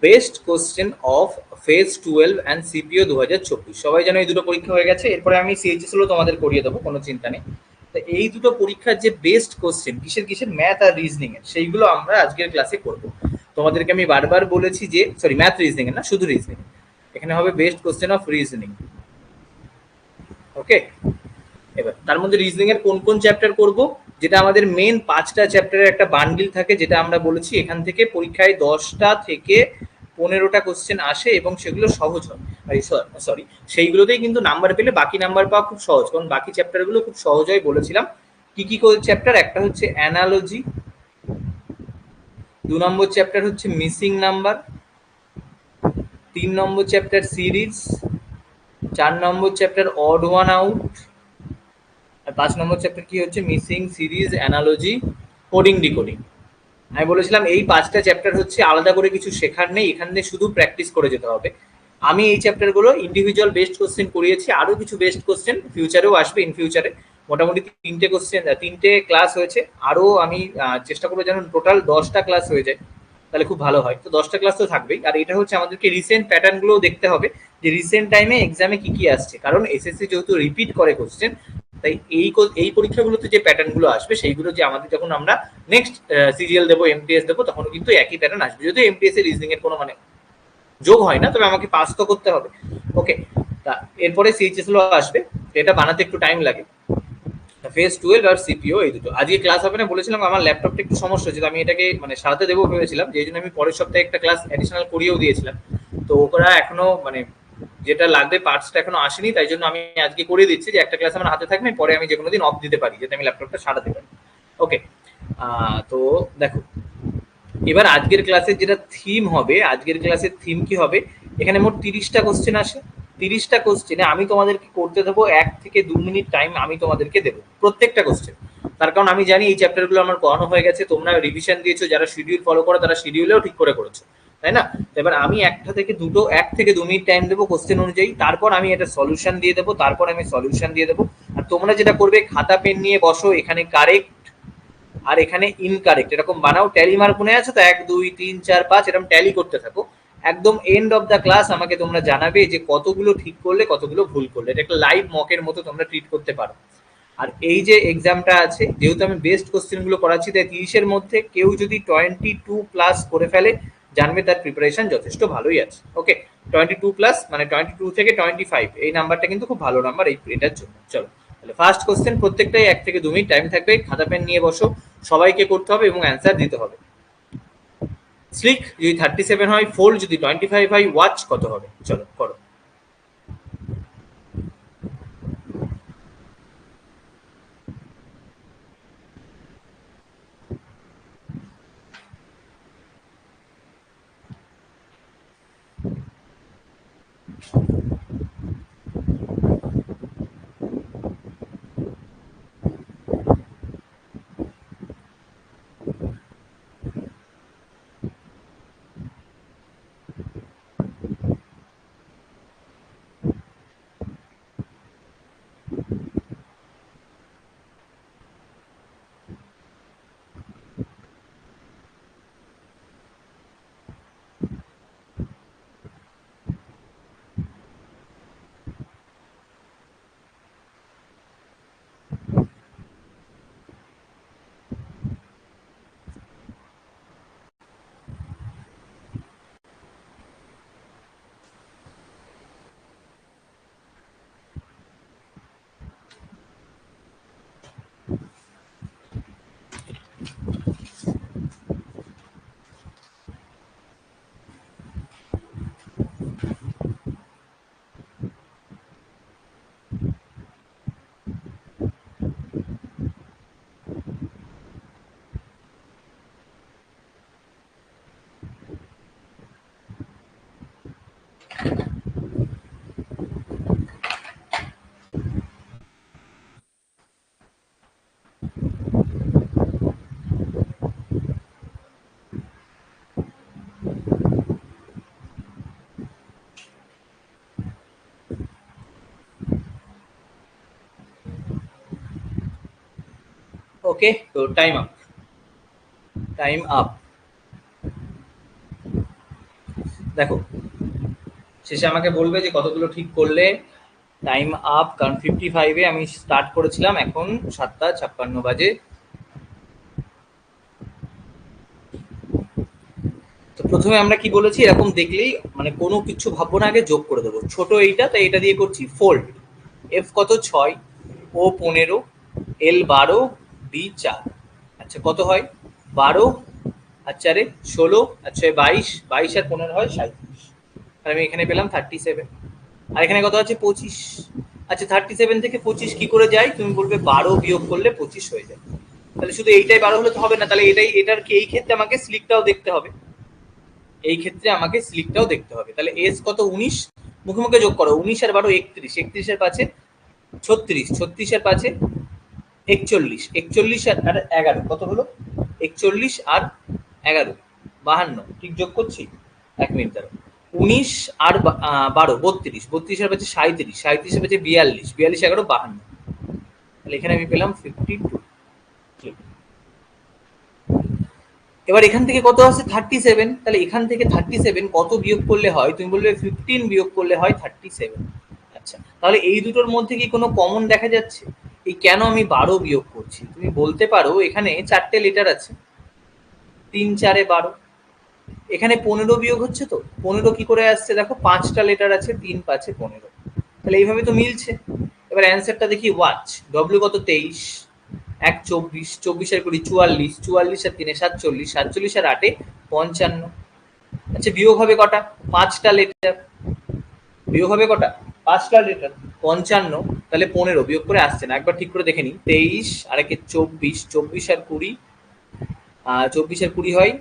Best question of phase 12 and CPO 2024। সবাই যেন এই দুটো পরীক্ষা হয়ে গেছে, এরপরে আমি সিএইচএস হলো তোমাদের করিয়ে দেবো, কোনো চিন্তা নেই। তো এই দুটো পরীক্ষার যে বেস্ট কোশ্চেন কিসের কিসের, ম্যাথ আর রিজনিং এর, সেইগুলো আমরা আজকের ক্লাসে করব। তোমাদেরকে আমি বারবার বলেছি যে, সরি ম্যাথ রিজনিং এর না, শুধু রিজনিং। এখানে হবে বেস্ট কোশ্চেন অফ রিজনিং। ওকে, এবার তার মধ্যে রিজনিং এর কোন কোন চ্যাপ্টার করব, যেটা আমাদের মেন 5টা চ্যাপ্টারের একটা বান্ডিল থাকে, যেটা আমরা বলেছি এখান থেকে পরীক্ষায় 10টা থেকে 15টা কোশ্চেন আসে এবং সেগুলো সহজ হয়। সরি, সেইগুলোতেই কিন্তু নাম্বার পেলে বাকি নাম্বার পাওয়া খুব সহজ, কারণ বাকি চ্যাপ্টারগুলো খুব সহজ হয় বলেছিলাম। কি কি চ্যাপ্টার, একটা হচ্ছে অ্যানালজি, 2 নম্বর চ্যাপ্টার হচ্ছে মিসিং নাম্বার, 3 নম্বর চ্যাপ্টার সিরিজ, 4 নম্বর চ্যাপ্টার অড ওয়ান আউট, আর 5 নম্বর চ্যাপ্টার কি হচ্ছে missing, series, analogy, coding decoding. আমি বলেছিলাম এই 5টা চ্যাপ্টার হচ্ছে আলাদা করে কিছু শেখার নেই, এখানে শুধু প্র্যাকটিস করে যেতে হবে। আমি এই চ্যাপ্টারগুলো ইন্ডিভিজুয়াল বেস্ট কোশ্চেন করিয়েছি, আরও কিছু বেস্ট কোশ্চেন ফিউচারেও আসবে। ইন ফিউচারে মোটামুটি 3টে ক্লাস হয়েছে, আরও আমি চেষ্টা করবো যেন টোটাল 10টা ক্লাস হয়ে যায়, তাহলে খুব ভালো হয়। তো 10টা ক্লাস তো থাকবেই, আর এটা হচ্ছে আমাদেরকে রিসেন্ট প্যাটার্নগুলোও দেখতে হবে, যে রিসেন্ট টাইমে এক্সামে কি কি আসছে, কারণ এসএসসি যেহেতু রিপিট করে কোশ্চেন, তাই এই পরীক্ষাগুলোতে যে প্যাটার্নগুলো আসবে সেইগুলো যে আমাদের যখন আমরা নেক্সট সিরিয়াল দেবো, এমটিএস দেবো, তখন কিন্তু একই প্যাটার্ন আসবে, যদিও এমটিএস এর রিজনিং এর কোনো মানে যোগ হয় না, তবে আমাকে পাস তো করতে হবে। ওকে, তা এরপরে সিএইচএস গুলো আসবে, এটা বানাতে একটু টাইম লাগে। ফেজ 12 আর সিপিও এই দুটো আজকে ক্লাস হবে না বলেছিলাম, আমার ল্যাপটপটা একটু সমস্যা হচ্ছে, আমি এটাকে মানে সারাতে দেবো ভেবেছিলাম, যেই জন্য আমি পরের সপ্তাহে একটা ক্লাস অ্যাডিশনাল করিয়েও দিয়েছিলাম। তো ওরা এখনো মানে যেটা লাগবে পার্টসটা এখনো আসেনি, তাই জন্য আমি আজকে করে দিচ্ছি, যে একটা ক্লাস আমার হাতে থাকবে, পরে আমি যে কোনো দিন অফ দিতে পারি, যাতে আমি ল্যাপটপটা সারাতে পারি। ওকে, তো দেখো, এবার আজকের ক্লাসের যেটা থিম হবে, আজকের ক্লাসের থিম কি হবে, এখানে মোট 30টা কোশ্চেন আসে। 30টা কোশ্চেনে আমি তোমাদেরকে করতে দেবো 1 থেকে 2 মিনিট টাইম, আমি তোমাদেরকে দেবো প্রত্যেকটা কোশ্চেন। তার কারণ আমি জানি এই চ্যাপ্টারগুলো আমার পড়ানো হয়ে গেছে, তোমরা রিভিশন দিয়েছো, যারা শিডিউল ফলো করো তারা শিডিউলেও ঠিক করে করেছো, তাই না? এবার আমি 1 থেকে 2 মিনিট টাইম দেবো কোশ্চেন অনুযায়ী, তারপর আমি এটা সলিউশন দিয়ে দেবো, তারপর আমি সলিউশন দিয়ে দেবো। আর তোমরা যেটা করবে, খাতা পেন নিয়ে বসো, এখানে কারেক্ট আর এখানে ইনকারেক্ট এরকম বানাও, ট্যালি মার্ক মনে আছে তো, 1 2 3 4 5 এরকম ট্যালি করতে থাকো। একদম এন্ড অফ দ্য ক্লাস আমাকে তোমরা জানাবে যে কতগুলো ঠিক করলে, কতগুলো ভুল করলে। এটা একটা লাইভ মকের মতো তোমরা ট্রিট করতে পারো। আর এই যে এক্সামটা আছে, যেহেতু আমি বেস্ট কোশ্চেন গুলো করাচ্ছি, তাই 30-এর মধ্যে কেউ যদি 22+ করে ফেলে, জানবে তার প্রিপারেশন যথেষ্ট ভালোই আছে। ওকে, 22+ মানে 22 থেকে 25, এই নাম্বারটা কিন্তু খুব ভালো নাম্বার এটার জন্য। চলো তাহলে ফার্স্ট কোশ্চেন, প্রত্যেকটাই 1 থেকে 2 মিনিট টাইম থাকবে, খাতা পেন নিয়ে বসো, সবাইকে করতে হবে এবং অ্যান্সার দিতে হবে। স্লিক যদি 37 হয়, ফোল্ড যদি 25 হয়, ওয়াচ কত হবে? চলো করো। ওকে, তো টাইম আপ, টাইম আপ। দেখো শেষে আমাকে বলবে যে কতগুলো ঠিক করলে। টাইম আপ, কারণ 55-এ আমি স্টার্ট করেছিলাম, এখন 7:56 বাজে। তো প্রথমে আমরা কি বলেছি, এরকম দেখলেই মানে কোনো কিছু ভাববো না, আগে যোগ করে দেবো। ছোট এইটা, তাই এটা দিয়ে করছি ফোল্ড। এফ কত 6, ও 15, এল 12, ডি 4। আচ্ছা কত হয় 12, আর 4-এ 16, আর 6 22, 22 আর 15 হয় 37। আর আমি এখানে পেলাম 37। আর এখানে কত আছে 25। আচ্ছা 37 থেকে 25 কি করে যায়, তুমি বলবে 12 বিয়োগ করলে 25 হয়ে যায়। তাহলে শুধু এইটাই 12 হলে তো হবে না, তাহলে এটাই এটার কি এই ক্ষেত্রে আমাকে স্লিকটাও দেখতে হবে। এই ক্ষেত্রে আমাকে স্লিকটাও দেখতে হবে। তাহলে এস কত 19, মুখে মুখে যোগ করো। 19 আর 12 31, 31 এর পাশে 36, 36 এর পাশে 41, 41 আর 11 কত হলো 41 আর 11 52। ঠিক যোগ করছি, 1 মিনিট দাঁড়াও। 19 আর 12 32, 32 এর পাশে 37, 37 এর পাশে 42, 42 11 52। তাহলে এখানে আমি পেলাম 52। এবার এখান থেকে কত আসছে 37, তাহলে এখান থেকে 37 কত বিয়োগ করলে হয়, তুমি বলবে 15 বিয়োগ করলে হয় 37। আচ্ছা তাহলে এই দুটোর মধ্যে কি কোনো কমন দেখা যাচ্ছে? এই কেন আমি 12 বিয়োগ করছি, তুমি বলতে পারো এখানে 4টে লেটার আছে, 3 4 12। এখানে 15 বিয়োগ হচ্ছে, তো 15 কি করে আসছে দেখো, 5টা লেটার আছে, 3 5 15। তাহলে এইভাবে তো মিলছে। এবার অ্যান্সারটা দেখি, ওয়াচ। ডব্লিউ কত 23, 1 24, 24 আর 20 44, 44 আর 3 47, 47 আর 8 55। আচ্ছা বিয়োগ হবে কটা, 5টা লেটার। বিয়োগ হবে কটা, 5টা লেটার। 55, তাহলে 15 বিয়োগ করে আসছে না, একবার ঠিক করে দেখে নিই। 23 আর 1 24, 24 আর 20, 24 আর 20 হয়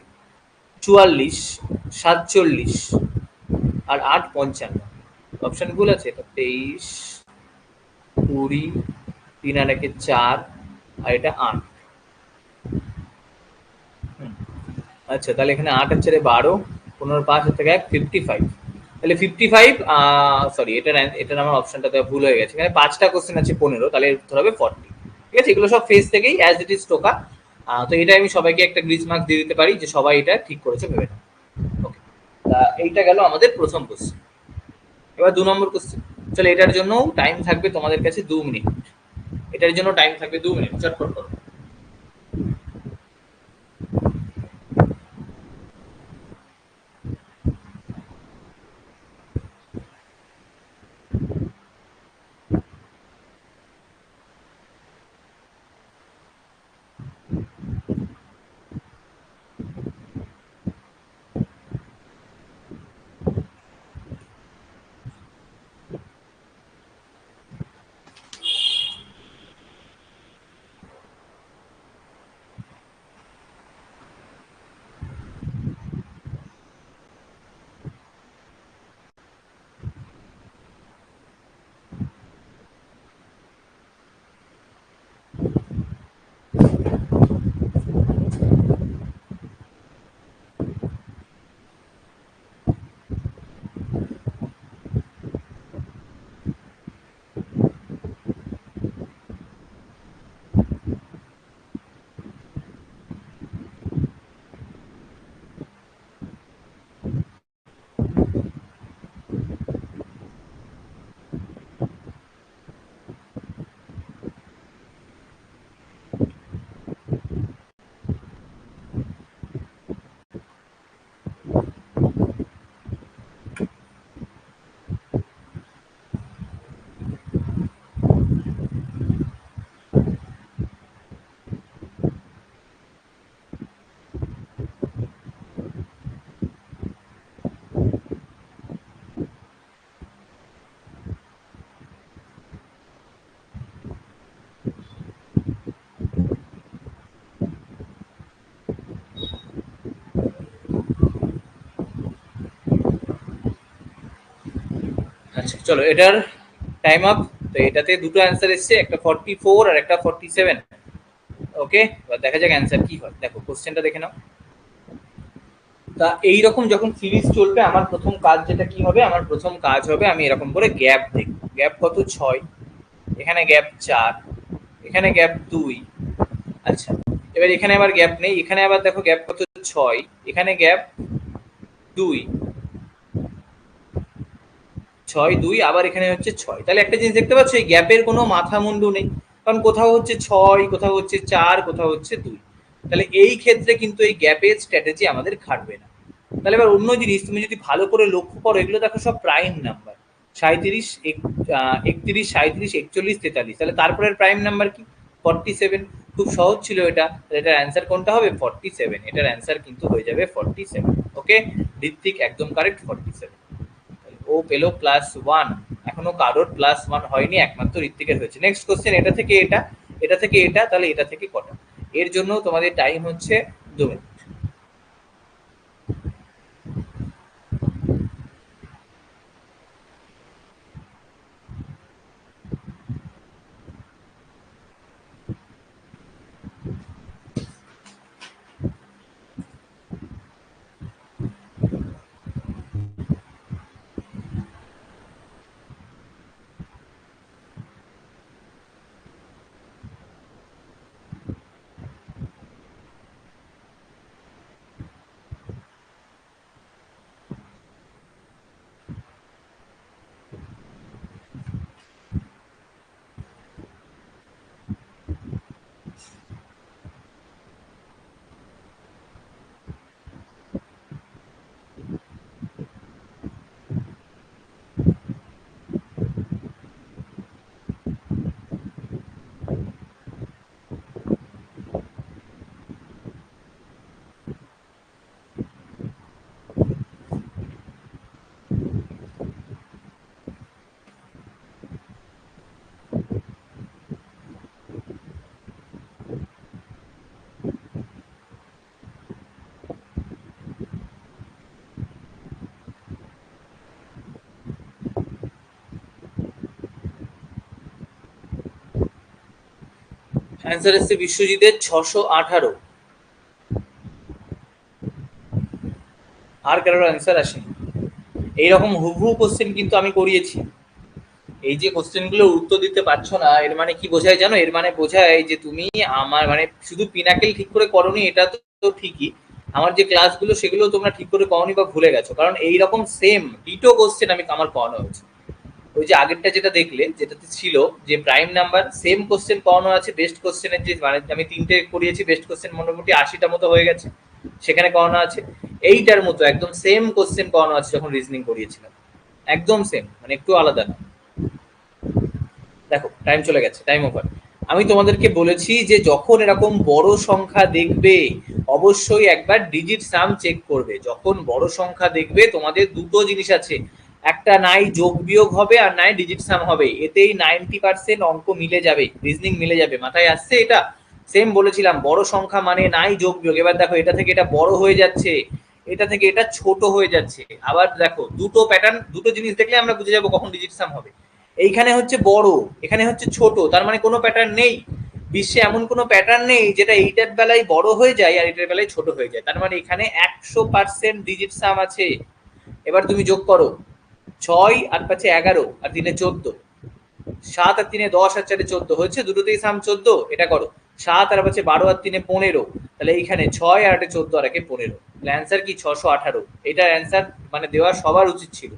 44, 47 আর 8 55। অপশন ভুল আছে, এটা 23 20, 3 আর 1 4, আর এটা 8। আচ্ছা তাহলে এখানে 8 আর 4 12, 15 5 আর থেকে 1 55। তাহলে 55, সরি এটার আমার অপশনটাতে ভুল হয়ে গেছে। এখানে 5টা কোশ্চেন আছে 15, তাহলে এর উত্তর হবে 40। ঠিক আছে, এগুলো সব ফেস থেকেই অ্যাজ ইট ইজ টোকা। তো এটা আমি সবাইকে একটা গ্রিজ মার্ক দিয়ে দিতে পারি যে সবাই এটা ঠিক করেছে ভেবে নাও। ওকে, এইটা গেল আমাদের প্রথম কোশ্চেন। এবার 2 নম্বর কোশ্চেন। চলো এটার জন্য টাইম থাকবে তোমাদের কাছে 2 মিনিট। এটার জন্য টাইম থাকবে 2 মিনিট, চটপট করো। আচ্ছা চলো এটার টাইম আপ। তো এটাতে দুটো অ্যান্সার এসছে, একটা 44 আর একটা 47। ওকে, এবার দেখা যাক অ্যান্সার কি হয়। দেখো কোশ্চেনটা দেখে নাও। তা এইরকম যখন সিরিজ চলবে, আমার প্রথম কাজ যেটা কি হবে, আমার প্রথম কাজ হবে আমি এরকম করে গ্যাপ দেখব। গ্যাপ কত 6, এখানে গ্যাপ 4, এখানে গ্যাপ 2। আচ্ছা এবার এখানে আবার গ্যাপ নেই, এখানে আবার দেখো গ্যাপ কত 6, এখানে গ্যাপ 2, ছয় দুই, আবার এখানে হচ্ছে ছয়। তাহলে একটা জিনিস দেখতে পাচ্ছ, এই গ্যাপের কোনো মাথা মুন্ডু নেই, কারণ কোথাও হচ্ছে ছয়, কোথাও হচ্ছে চার, কোথাও হচ্ছে দুই। তাহলে এই ক্ষেত্রে কিন্তু এই গ্যাপের স্ট্র্যাটেজি আমাদের খাটবে না। তাহলে এবার অন্য জিনিস তুমি যদি ভালো করে লক্ষ্য করো, এগুলো দেখো সব প্রাইম নাম্বার, 37, 31, 37, 41, 43। তাহলে তারপরের প্রাইম নাম্বার কি? 47। খুব সহজ ছিল এটা। তাহলে এটার অ্যান্সার কোনটা হবে? 47। এটার অ্যান্সার কিন্তু হয়ে যাবে 47। ওকে, ঋত্বিক একদম কারেক্ট, 47। ও পেলো +1। এখনো কারোর +1 হয়নি, একমাত্র ঋত্বিকের হয়েছে। নেক্সট কোশ্চেন, এটা থেকে এটা, এটা থেকে এটা, তাহলে এটা থেকে কটা? এর জন্য তোমাদের টাইম হচ্ছে 2 মিনিট। অ্যান্সার এসছে বিশ্বজিতের 618। আর কারোর অ্যান্সার আসেনি। এইরকম হুবহু কোশ্চেন কিন্তু আমি করিয়েছি। এই যে কোশ্চেনগুলোর উত্তর দিতে পারছো না, এর মানে কি বোঝায় জানো? এর মানে বোঝায় যে তুমি আমার মানে শুধু পিনাকেল ঠিক করে করনি, এটা তো ঠিকই, আমার যে ক্লাসগুলো সেগুলো তোমরা ঠিক করে করনি বা ভুলে গেছো। কারণ এইরকম সেম ডিটো কোশ্চেন আমার করানো হয়েছে। ওই যে আগেরটা যেটা দেখলে, যেটাতে ছিল যে প্রাইম নাম্বার, সেম কোশ্চেন করানো আছে। বেস্ট কোশ্চেনের যে মানে আমি 3টে করিয়েছি, বেস্ট কোশ্চেন মোটামুটি 80টা মতো হয়ে গেছে, সেখানে করানো আছে। এইটার মতো একদম সেম কোশ্চেন করানো আছে যখন রিজনিং করিয়েছিলাম, একদম সেম, মানে একটু আলাদা না। দেখো টাইম চলে গেছে, টাইম ওভার। আমি তোমাদেরকে বলেছি যে যখন এরকম বড় সংখ্যা দেখবে, অবশ্যই একবার ডিজিট সাম চেক করবে। যখন বড় সংখ্যা দেখবে, তোমাদের দুটো জিনিস আছে, একটা নাই যোগ বিয়োগ হবে আর নাই ডিজিট সাম হবে, এতেই 90% অঙ্ক মিলে যাবে, রিজনিং মিলে যাবে। মাথায় আসছে এটা? সেম বলেছিলাম, বড় সংখ্যা মানে নাই যোগ বিয়োগ। এবার দেখো, এটা থেকে এটা বড় হয়ে যাচ্ছে, এটা থেকে এটা ছোট হয়ে যাচ্ছে। আবার দেখো, দুটো প্যাটার্ন, দুটো জিনিস দেখলে আমরা বুঝে যাবো কখন ডিজিট সাম হবে। এইখানে হচ্ছে বড়, এখানে হচ্ছে ছোট, তার মানে কোনো প্যাটার্ন নেই। বিশ্বে এমন কোনো প্যাটার্ন নেই যেটা এইটার বেলায় বড় হয়ে যায় আর এটার বেলায় ছোট হয়ে যায়। তার মানে এখানে 100% ডিজিট সাম আছে। এবার তুমি যোগ করো, 6 আর 5 11 আর 3 14, 7 আর 3 10 আর 4 14 হচ্ছে, দুটোতেই সাম 14। এটা করো, 7 আর 5 12 আর 3 15, তাহলে এইখানে 6 আর 8 14 আর 1 15। অ্যান্সার কি? 618। এটার অ্যান্সার মানে দেওয়া সবার উচিত ছিল,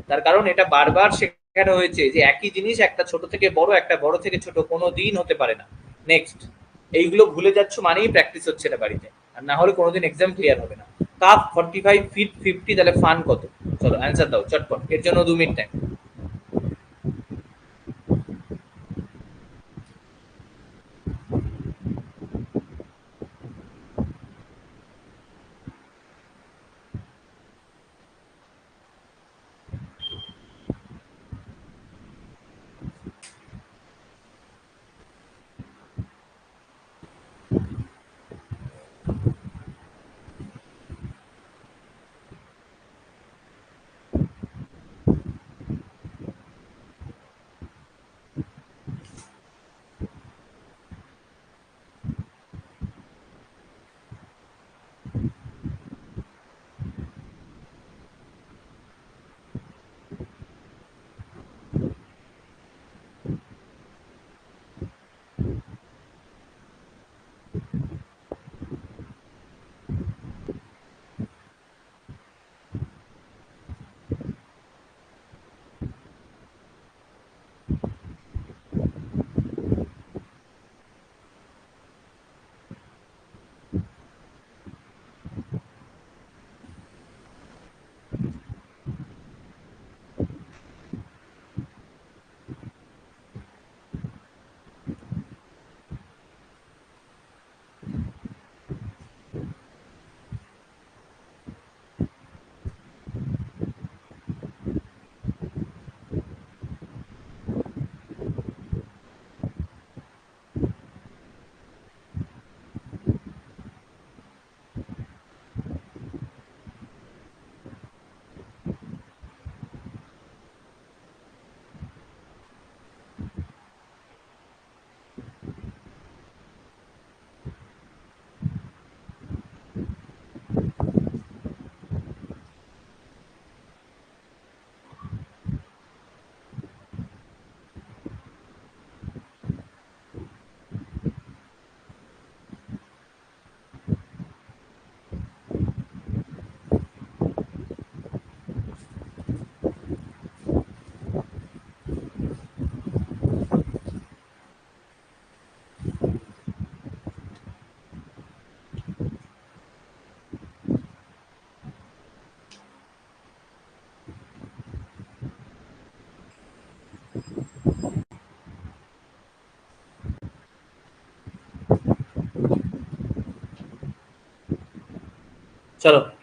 তার কারণ এটা বারবার শেখানো হয়েছে যে একই জিনিস একটা ছোট থেকে বড়, একটা বড় থেকে ছোট কোনো দিন হতে পারে না। নেক্সট, এইগুলো ভুলে যাচ্ছ মানেই প্র্যাকটিস হচ্ছে না বাড়িতে, আর না হলে কোনোদিন এক্সাম ক্লিয়ার হবে না। কাপ 45, ফিট 50, তাহলে ফান কত? চলো অ্যান্সার দাও চটপট, এর জন্য 2 minute time.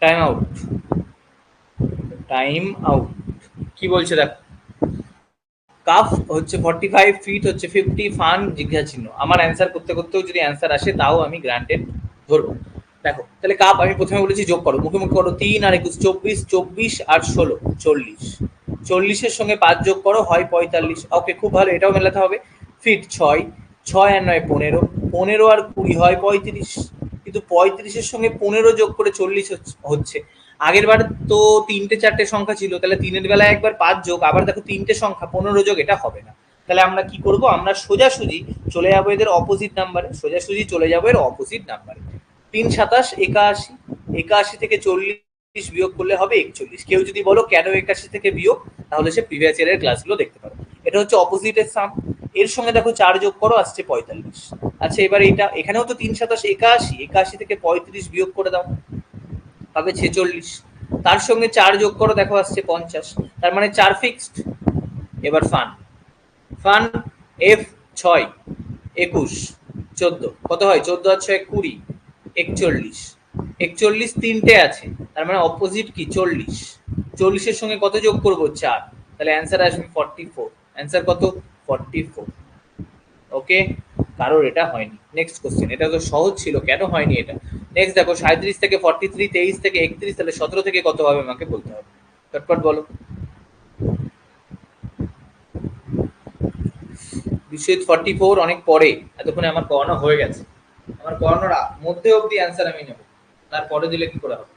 Time out, time out. কি বলছে দেখ, কাফ হচ্ছে 45, ফিট হচ্ছে 50, ফান জিজ্ঞাসা চিহ্ন। আমার অ্যান্সার করতে করতেও যদি অ্যান্সার আসে তাও আমি গ্রান্টেড ধরবো। দেখো তাহলে কাপ আমি প্রথমে বলেছি যোগ করো, মুখে মুখে করো। 3 আর 21 24, 24 আর 16 40, 40-এর সঙ্গে 5 যোগ করো হয় 45। ওকে, খুব ভালো, এটাও মেলাতে হবে। ফিট 6, 6 আর 9 15, 15 আর 20 হয় 35, কিন্তু 35-এর সঙ্গে 15 যোগ করে 40 হচ্ছে। আগের বার তো 3টে 4টে সংখ্যা ছিল, তাহলে 3-এর বেলায় একবার 5 যোগ, আবার দেখো 3টে সংখ্যা 15 যোগ, এটা হবে না। তাহলে আমরা কি করব, আমরা সোজাসুজি চলে যাবো এদের অপোজিট নাম্বারে, সোজাসুজি চলে যাবো এর অপোজিট নাম্বারে। 3 27 81, 81 থেকে 40 বিয়োগ করলে হবে 41। কেউ যদি বলো কেন 81 থেকে বিয়োগ, তাহলে সে প্রিভিয়াস ইয়ারের ক্লাসগুলো দেখতে পারো। এটা হচ্ছে অপোজিটের সাম। এর সঙ্গে দেখো 4 যোগ করো, আসছে 45। আচ্ছা এবার এইটা, এখানেও তো 3 27 81, 81 থেকে 35 বিয়োগ করে দাও, পাবে 46। তার সঙ্গে 4 যোগ করো, দেখো আসছে 50। তার মানে 4 ফিক্সড। এবার ফান, ফান এফ 6, 21, 14, কত হয় 14 আর 6 20, 41, 41 তিনটে আছে, তার মানে অপোজিট কি 40, 40-এর সঙ্গে কত যোগ করব 4, তাহলে অ্যান্সার আসবে 44। অ্যান্সার কত 44। ওকে, কারোর এটা হয়নি। নেক্সট কোশ্চেন, এটা তো সহজ ছিল, কেন হয়নি এটা। নেক্সট দেখো 37 থেকে 43, 23 থেকে 31, তাহলে 17 থেকে কত হবে আমাকে বলতে হবে, চটপট বলো। বিশ্বজিৎ 44 অনেক পরে, এতক্ষণে আমার পড়ানো হয়ে গেছে, আমার পড়ানোর মধ্যে অবধি অ্যান্সার আমি নেব, তারপরে দিলে কি করে হবে।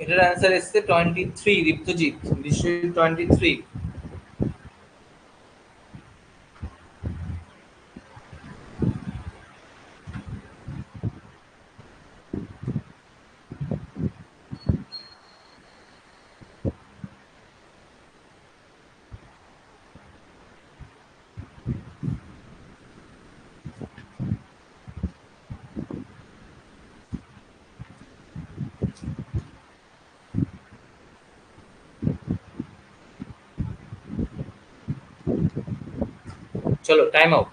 এটার অ্যান্সার এসছে 23, দীপ্তজিৎ, বিশ্বজিৎ 23। চলো টাইম আউট।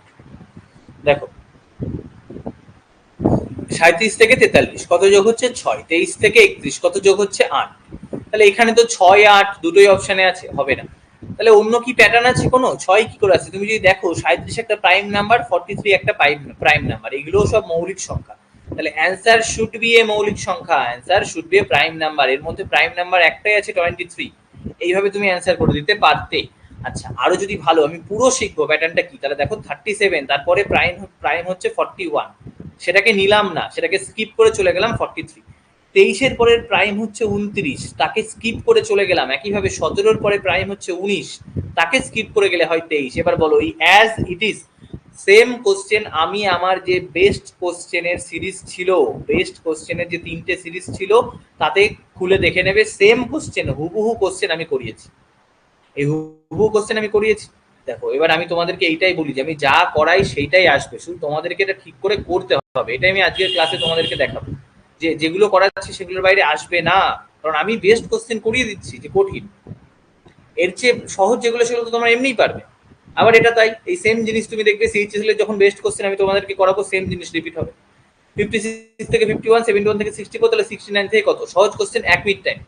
দেখো 37 থেকে 43 কত যোগ হচ্ছে 6, 23 থেকে 31 কত যোগ হচ্ছে 8, তাহলে এখানে তো 6 8 দুটোই অপশনে আছে, হবে না। তাহলে অন্য কি প্যাটার্ন আছে কোনো, 6 কি করে আছে, তুমি যদি দেখো 37 একটা প্রাইম নাম্বার, 43 একটা প্রাইম নাম্বার, এগুলো সব মৌলিক সংখ্যা। তাহলে অ্যান্সার শুড বি এ মৌলিক সংখ্যা, answer should B A prime number, এর মধ্যে প্রাইম নাম্বার একটাই আছে 23। এইভাবে তুমি অ্যান্সার করে দিতে পারতে। আচ্ছা আরো যদি ভালো আমি পুরো শিখবো প্যাটার্নটা কি, তাহলে দেখো 37, তারপরে প্রাইম, প্রাইম হচ্ছে 41, সেটাকে নিলাম না, সেটাকে স্কিপ করে চলে গেলাম 43। 23-এর পরের প্রাইম হচ্ছে 29, তাকে স্কিপ করে চলে গেলাম। একইভাবে 17-র পরে প্রাইম হচ্ছে 19, তাকে স্কিপ করে গেলে হয় 23। এবার বলো এই as it is same question, আমি আমার যে বেস্ট কোশ্চেনের সিরিজ ছিল, বেস্ট কোশ্চেনের যে 3টে সিরিজ ছিল, তাতে খুলে দেখে নেবে, সেম কোশ্চেন, হুবহু কোশ্চেন আমি করিয়েছি, এই হুবহু কোশ্চেন আমি করিয়েছি। দেখো এবার আমি তোমাদেরকে এইটাই বলি যে আমি যা করাই সেইটাই আসবে, শুধু তোমাদেরকে এটা ঠিক করে করতে হবে। এটাই আমি আজকের ক্লাসে তোমাদেরকে দেখাবো, যে যেগুলো করাচ্ছি সেগুলোর বাইরে আসবে না, কারণ আমি বেস্ট কোশ্চেন করিয়ে দিচ্ছি যে কঠিন। এর চেয়ে সহজ যেগুলো সেগুলো তো তোমরা এমনিই পারবে। আবার এটা তাই, এই সেম জিনিস তুমি দেখবে সিএইচএসএল এর যখন বেস্ট কোশ্চেন আমি তোমাদেরকে করাবো, সেম জিনিস রিপিট হবে। 56 থেকে 51, 71 থেকে 64, তাহলে 69 থেকে কত, সহজ কোশ্চেন 1 মিনিট টাইম।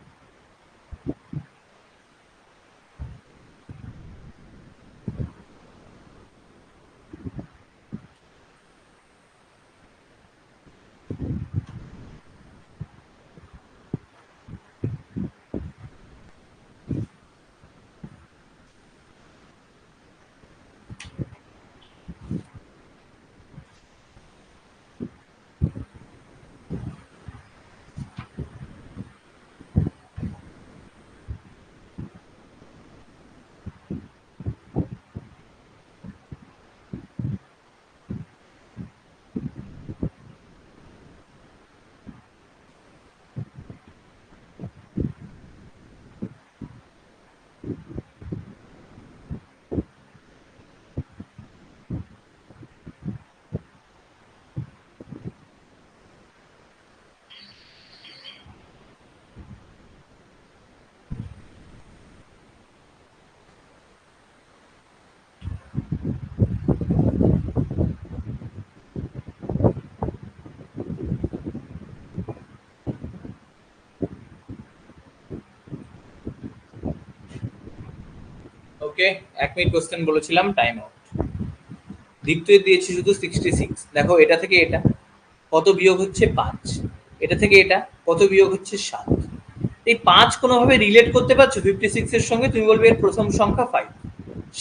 ওকে, 1 মিনিট কোশ্চেন বলেছিলাম, টাইম আউট। দ্বিতীয় দিয়েছি শুধু 66। দেখো এটা থেকে এটা কত বিয়োগ হচ্ছে 5, এটা থেকে এটা কত বিয়োগ হচ্ছে 7। এই 5 কোনোভাবে রিলেট করতে পারছো 56 এর সঙ্গে? তুমি বলবে এর প্রথম সংখ্যা 5,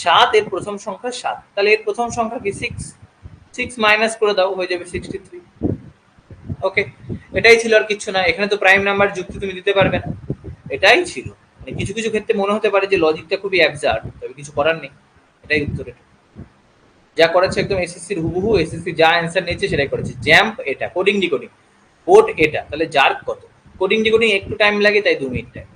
7 এর প্রথম সংখ্যা 7, তাহলে এর প্রথম সংখ্যা কি 6, 6 মাইনাস করে দাও, হয়ে যাবে 63। ওকে, এটাই ছিল, আর কিছু না। এখানে তো প্রাইম নাম্বার যুক্তি তুমি দিতে পারবে না, এটাই ছিল। মানে কিছু কিছু ক্ষেত্রে মনে হতে পারে যে লজিকটা খুবই অ্যাবসার্ড, তবে কিছু করার নেই, এটাই উত্তর। এটা যা করেছে একদম এসএসসির হুবহু, এসএসসি যা অ্যান্সার নিয়েছে সেটাই করেছে। জ্যাম্প এটা, কোডিং ডিকোডিং, কোড এটা, তাহলে যার কত? কোডিং ডিকোডিং একটু টাইম লাগে, তাই 2 মিনিট টাইম।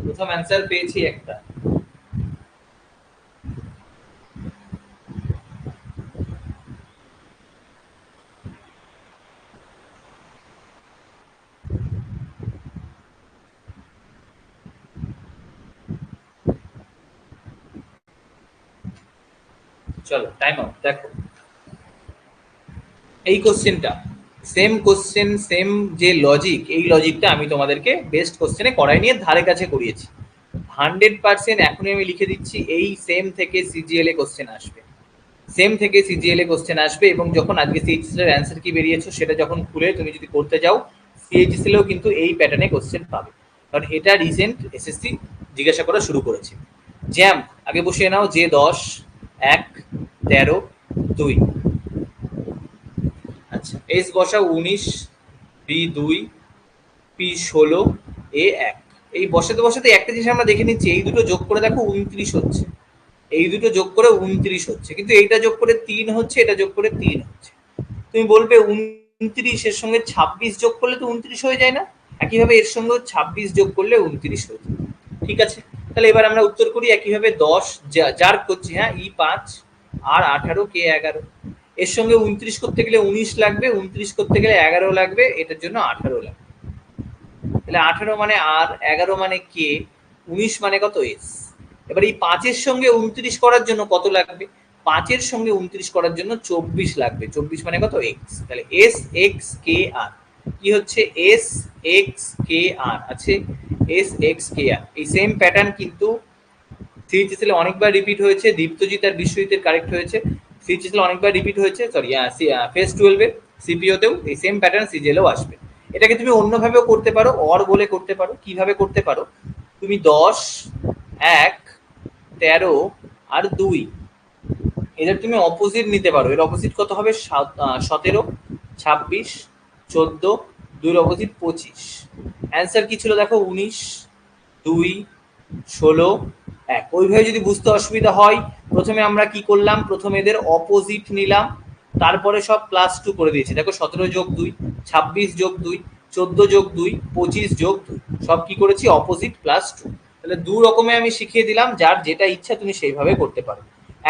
প্রথম অ্যান্সার পেয়েছি একটা। চলো টাইম আউট। দেখো এই কোশ্চেনটা সেম কোশ্চেন, সেম যে লজিক, এই লজিকটা আমি তোমাদেরকে বেস্ট কোশ্চেনে করাই নিয়ে ধারে কাছে করিয়েছি। 100% এখনই আমি লিখে দিচ্ছি, এই সেম থেকে সিজিএল এ কোশ্চেন আসবে, সেম থেকে সিজিএল এ কোশ্চেন আসবে। এবং যখন আজকে সিএইচএসএল এর অ্যান্সার কি বেরিয়েছে সেটা যখন খুলে তুমি যদি করতে যাও, সিএইচএসএল এও কিন্তু এই প্যাটার্নে কোশ্চেন পাবে, কারণ এটা রিসেন্ট এসএসসি জিজ্ঞাসা করা শুরু করেছে। জ্যাম্প আগে বসিয়ে নাও, যে 10, 1, 13, 2। আচ্ছা, এস বসাও 19, বি 2, পি 16, এ 1। এই বসাতে বসাতে একটা জিনিস আমরা দেখে নিচ্ছি, এই দুটো যোগ করে দেখো 29 হচ্ছে, এই দুটো যোগ করে 29 হচ্ছে, কিন্তু এইটা যোগ করে 3 হচ্ছে, এটা যোগ করে 3 হচ্ছে। তুমি বলবে 29 এর সঙ্গে 26 যোগ করলে তো 29 হয়ে যায় না? একইভাবে এর সঙ্গে 26 যোগ করলে 29 হয়ে যায়। ঠিক আছে, তাহলে এবার আমরা উত্তর করি একইভাবে। 10 যার করছি, হ্যাঁ, ই 5 আর 18 কে 11। এর সঙ্গে 29 করতে গেলে 19 লাগবে, 29 করতে গেলে 11 লাগবে, এটার জন্য 18 লাগবে। তাহলে 18 মানে আর, 11 মানে কে, 19 মানে কত, এস। এবার এই 5-এর সঙ্গে 29 করার জন্য কত লাগবে? 5-এর সঙ্গে 29 করার জন্য 24 লাগবে, 24 মানে কত, এক্স। তাহলে এস এক্স কে আর কি হচ্ছে, এস এক্স কে আর আছে, এস এক্স কে আর। এই সেম প্যাটার্ন কিন্তু সিএইচএসএল অনেকবার রিপিট হয়েছে, দীপ্তজিৎ আর বিশ্বজিতের কারেক্ট হয়েছে। সিএইচএসএল অনেকবার রিপিট হয়েছে, সরি ফেজ 12-এ সিপিওতেও এই সেম প্যাটার্ন সিজিএলও আসবে। এটাকে তুমি অন্যভাবেও করতে পারো, অর বলে করতে পারো। কিভাবে করতে পারো? তুমি 10, 1, 13 আর 2, এদের তুমি অপোজিট নিতে পারো। এর অপোজিট কত হবে? 17, 26, 14, 2-র অপোজিট 25। অ্যান্সার কি ছিল দেখো? 19, 2, 16, 1। ওইভাবে যদি বুঝতে অসুবিধা হয়, প্রথমে আমরা কি করলাম, প্রথমে এদের অপোজিট নিলাম, তারপরে সব +2 করে দিয়েছি। দেখো 17 যোগ 2, 26 যোগ 2, 14 যোগ 2, 25 যোগ 2, সব কি করেছি, অপোজিট +2। তাহলে দু রকমে আমি শিখিয়ে দিলাম, যার যেটা ইচ্ছা তুমি সেইভাবে করতে পারো।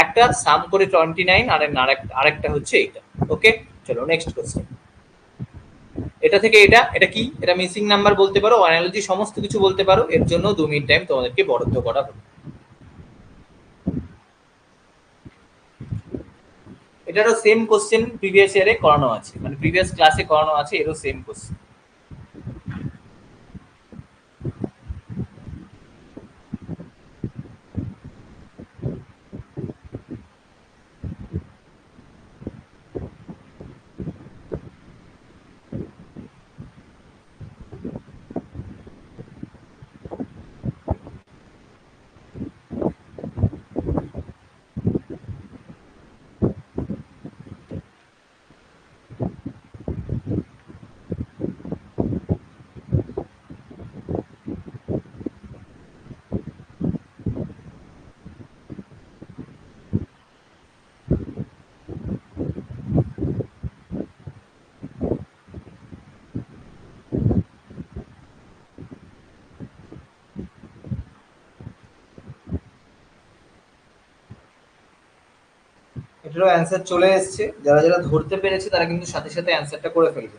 একটা সাম করে 29 আর আরেকটা হচ্ছে এইটা। ওকে, চলো নেক্সট কোশ্চেন। এটা থেকে এটা, এটা কি, এটা মিসিং নাম্বার বলতে পারো, অ্যানালজি সমস্ত কিছু বলতে পারো। এর জন্য 2 মিনিট টাইম তোমাদেরকে বরাদ্দ করা হলো। এটারও সেম কোশ্চেন প্রিভিয়াস ইয়ারে করানো আছে, মানে প্রিভিয়াস ক্লাসে করানো আছে, এরও সেম কোশ্চেন। এটারও অ্যান্সার চলে এসেছে, যারা যারা ধরতে পেরেছে তারা কিন্তু সাথে সাথে অ্যান্সারটা করে ফেলবে।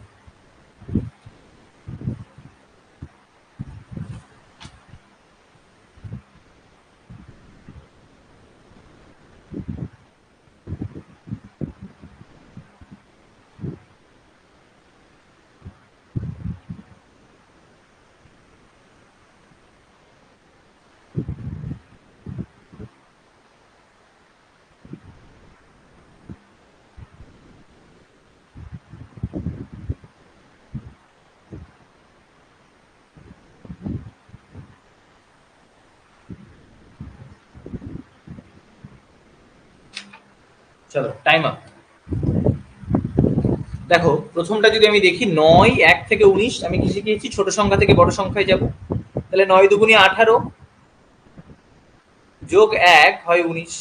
চলো টাইম আপ। দেখো প্রথমটা যদি আমি দেখি, 9 1 থেকে 19, আমি কি শিখিয়েছি ছোট সংখ্যা থেকে বড় সংখ্যায় যাব। তাহলে 9 2 18 যোগ 1 হয় 19,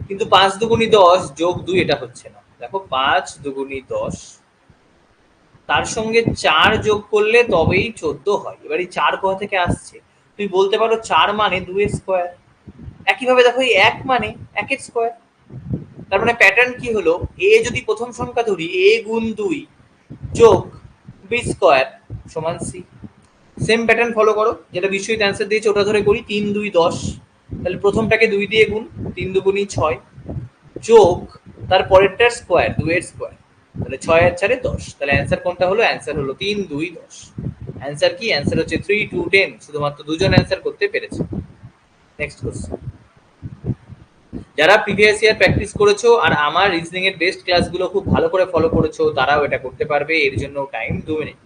কিন্তু 5 2 10 যোগ 2 এটা হচ্ছে না। দেখো 5 2 10, তার সঙ্গে 4 যোগ করলে তবেই 14 হয়। এবার এই 4 কোথা থেকে আসছে? তুমি বলতে পারো 4 মানে 2 এর স্কোয়ার। একইভাবে দেখো এই 1 মানে 1 এর স্কোয়ার। তার মানে প্যাটার্ন কি হলো, এ যদি প্রথম সংখ্যা ধরি, এ গুণ 2 যোগ বি স্কোয়ার সমান সি। সেম প্যাটার্ন ফলো করো, যেটা বিশ্বজিৎ অ্যান্সার দিয়েছে ওটা ধরে করি। 3 2 10, তাহলে প্রথমটাকে 2 দিয়ে গুণ, 3 2 6, যোগ তার পরেরটার স্কোয়ার, 2 এর স্কোয়ার, তাহলে 6 আর 4 10। তাহলে অ্যান্সার কোনটা হলো? অ্যান্সার হলো 3 2 10। অ্যান্সার কি? অ্যান্সার হচ্ছে 3 2 10। শুধুমাত্র দুজন অ্যান্সার করতে পেরেছে। Next question. যারা প্রিভিয়াস ইয়ার প্র্যাকটিস করেছো আর আমার রিজনিং এর বেস্ট ক্লাসগুলো খুব ভালো করে ফলো করেছো, তারাও এটা করতে পারবে। এর জন্য টাইম 2 মিনিট।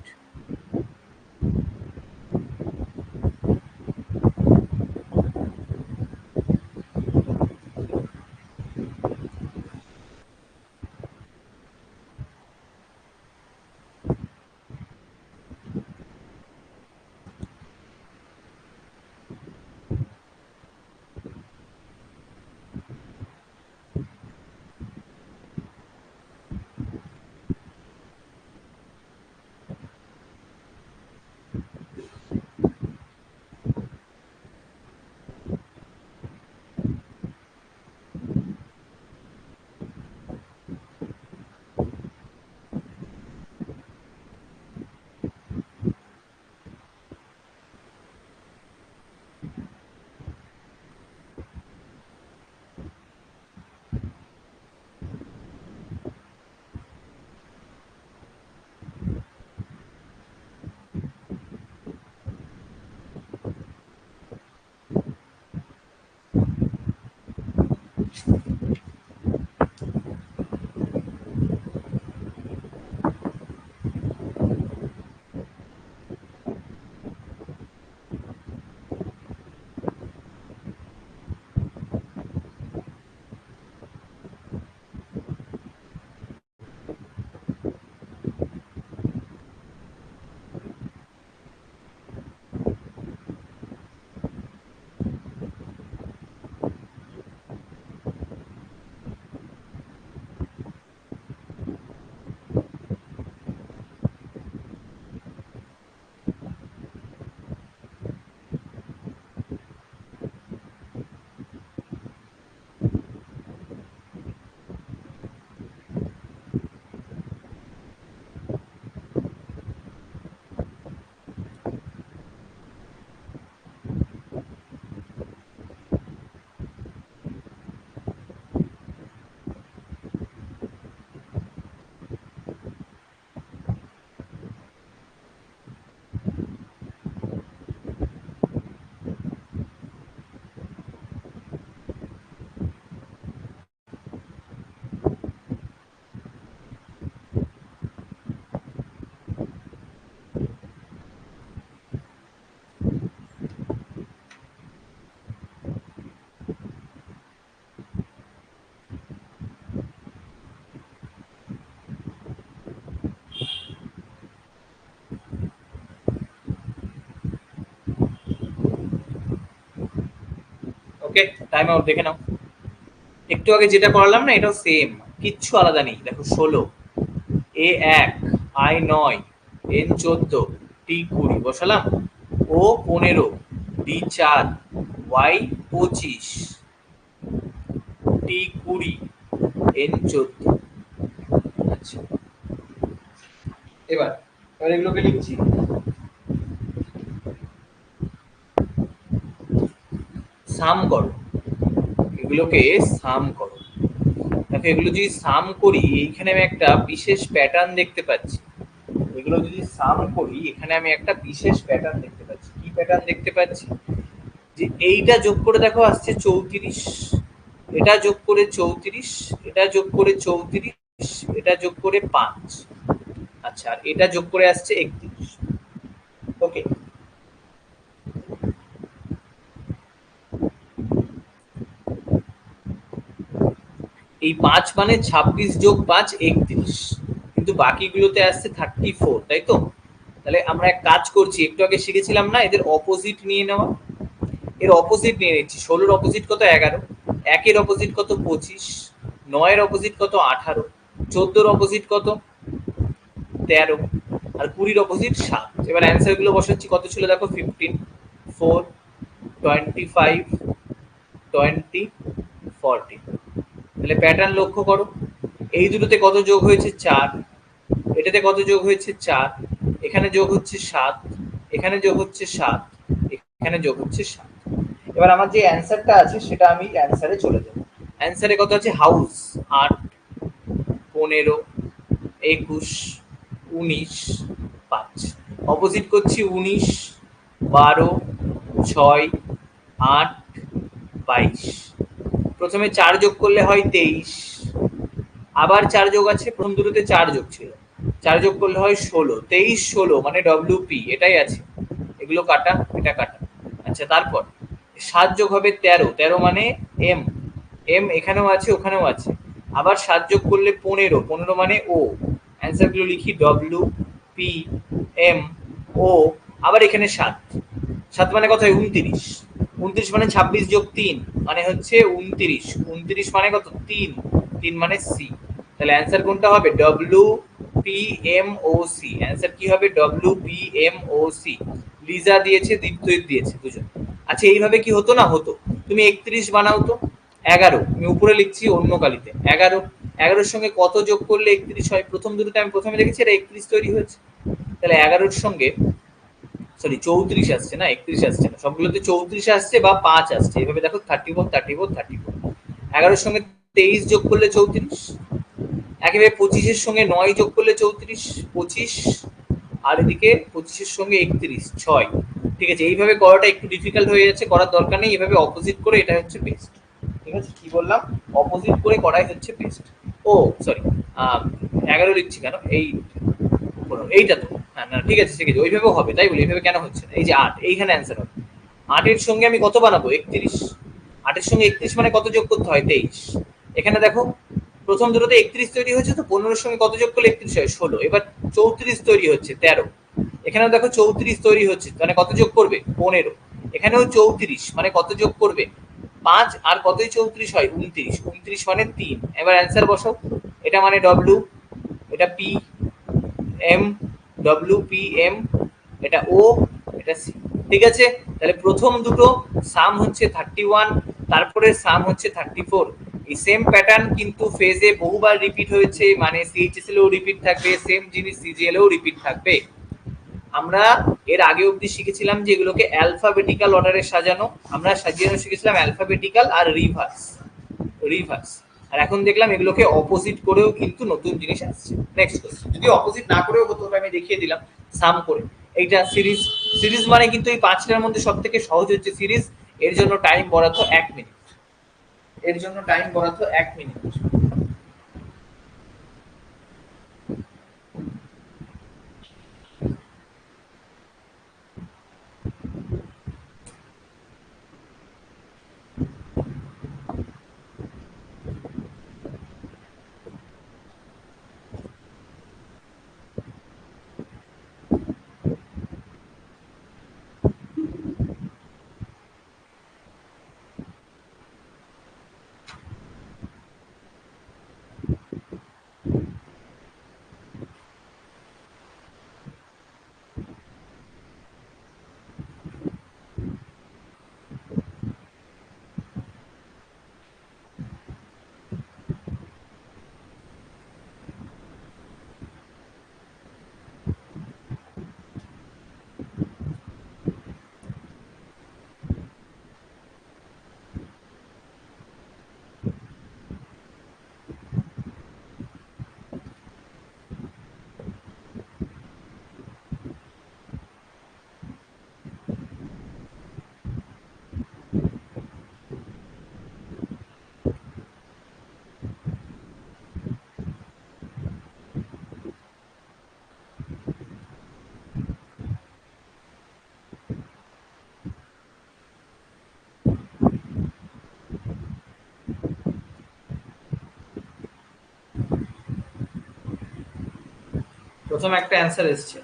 ওকে, টাইম আউট দেখে নাও। একটু আগে যেটা করালাম না, এটাও সেম, কিচ্ছু আলাদা নেই। দেখো 16, এ 1, আই 9, এন 14, টি 20 বসালাম, ও 15, ডি 4, ওয়াই 25, টি 20, এন 14। আচ্ছা, এবার এবার এগুলোকে লিখছি। সাম করো, এগুলোকে সাম করো। দেখো এগুলো যদি সাম করি, এইখানে আমি একটা বিশেষ প্যাটার্ন দেখতে পাচ্ছি। এগুলো যদি সাম করি, এখানে আমি একটা বিশেষ প্যাটার্ন দেখতে পাচ্ছি। কি প্যাটার্ন দেখতে পাচ্ছি? যে এইটা যোগ করে দেখো আসছে 34, এটা যোগ করে 34, এটা যোগ করে 34, এটা যোগ করে 5। আচ্ছা, আর এটা যোগ করে আসছে 31। ওকে, এই 5 মানে 26 যোগ 5 31, কিন্তু বাকিগুলোতে আসছে 34, তাই তো? তাহলে আমরা এক কাজ করছি, একটু আগে শিখেছিলাম না এদের অপোজিট নিয়ে নেওয়া। এর অপোজিট নিয়ে নিচ্ছি। 16-র অপোজিট কত? 11। 1-এর অপোজিট কত? 25। 9-এর অপোজিট কত? 18। 14-র অপোজিট কত? 13। আর 20-র অপোজিট 7। এবার অ্যান্সার গুলো বসাচ্ছি। কত ছিল দেখো? 15, 4, 25, 20, 40। তাহলে প্যাটার্ন লক্ষ্য করো, এই দুটোতে কত যোগ হয়েছে? 4। এটাতে কত যোগ হয়েছে? 4। এখানে যোগ হচ্ছে 7, এখানে যোগ হচ্ছে 7, এখানে যোগ হচ্ছে 7। এবার আমার যে অ্যান্সারটা আছে সেটা আমি অ্যান্সারে চলে যাব। অ্যান্সারে কত আছে? হাউস 8, 15, 21, 19, 5। অপোজিট করছি 19, 12, 6, 8, 22। প্রথমে 4 যোগ করলে হয় 23, আবার 4 যোগ আছে, প্রথম দুটোতে 4 যোগ ছিল, 4 যোগ করলে হয় 16। 23, 16 মানে ডব্লিউপি, এটাই আছে। এগুলো কাটা, এটা কাটা। আচ্ছা, তারপর 7 যোগ হবে 13, 13 মানে এম, এম এখানেও আছে ওখানেও আছে। আবার 7 যোগ করলে 15, 15 মানে ও। অ্যান্সার গুলো লিখি, ডব্লিউ পি এম ও। আবার এখানে 7, 7 মানে কত হয়? 29। 29 মানে 26 যোগ 3 মানে হচ্ছে 29। 29 মানে কত? 3, 3 মানে সি। তাহলে অ্যান্সার কোনটা হবে? W P M O C. Answer কি হবে? W P M O C. Liza দিয়েছে, দীপ্তজিৎ দিয়েছে, দুজন। আচ্ছা, এইভাবে কি হতো? না হতো। তুমি 31 বানাও তো। 11, আমি উপরে লিখছি অন্য কালিতে। 11, 11-র সঙ্গে কত যোগ করলে 31 হয়? প্রথম দুটোতে আমি প্রথমে দেখেছি এটা 31 তৈরি হয়েছে। তাহলে 11-র সঙ্গে, সরি 34 আসছে না, 31 আসছে না, সবগুলোতে 34 আসছে বা 5 আসছে। এভাবে দেখো 34, 34, 34। 11-র সঙ্গে 23 যোগ করলে 34। একেবারে 25-এর সঙ্গে 9 যোগ করলে 34, 25। আর এদিকে 25-এর সঙ্গে 31, 6। ঠিক আছে, এইভাবে করাটা একটু ডিফিকাল্ট হয়ে যাচ্ছে, করার দরকার নেই। এভাবে অপোজিট করে, এটা হচ্ছে বেস্ট। ঠিক আছে, কি বললাম? অপোজিট করে করাই হচ্ছে বেস্ট। ও সরি, 11 লিখছি কেন? এইটা তো, হ্যাঁ না ঠিক আছে ঠিক আছে, ওইভাবেও হবে। তাই বলি এইভাবে কেন হচ্ছে না? এই যে 8, এইখানে অ্যান্সার হবে। 8-এর সঙ্গে আমি কত বানাবো? 31। 8-এর সঙ্গে 31 মানে কত যোগ করতে হয়? 23। এখানে দেখো প্রথম দুটোতে 31 তৈরি হয়েছে, তো 15-এর সঙ্গে কত যোগ করলে 31 হয়? 16। এবার 34 তৈরি হচ্ছে, 13। এখানেও দেখো 34 তৈরি হচ্ছে, মানে কত যোগ করবে? 15। এখানেও 34 মানে কত যোগ করবে? 5। আর কতই 34 হয়? 29। 29 মানে 3। এবার অ্যান্সার বসাও। এটা মানে ডব্লিউ, এটা P M, W P M, এটা ও, এটা সি। ঠিক আছে, তাহলে প্রথম দুটো সাম হচ্ছে 31, তারপরে সাম হচ্ছে 34। এই সেম প্যাটার্ন কিন্তু ফেজে বহুবার রিপিট হয়েছে, মানে সিএইচএসএল এও রিপিট থাকবে, সেম জিনিস সিজিএল এও রিপিট থাকবে। আমরা এর আগে অবধি শিখেছিলাম যে এগুলোকে অ্যালফাবেটিক্যাল অর্ডারে সাজানো, আমরা সাজিয়ে শিখেছিলাম অ্যালফাবেটিক্যাল আর রিভার্স, রিভার্স। আর এখন দেখলাম এগুলোকে অপোজিট করেও কিন্তু নতুন জিনিস আসছে। নেক্সট কোশ্চেন, যদি অপোজিট না করেও হতো, আমি দেখিয়ে দিলাম সাম করে। এইটা সিরিজ, সিরিজ মানে কিন্তু এই 5টার মধ্যে সব থেকে সহজ হচ্ছে সিরিজ। এর জন্য টাইম বরাদ্দ 1 মিনিট, এর জন্য টাইম বরাদ্দ 1 মিনিট। প্রথম একটা অ্যান্সার এসছে।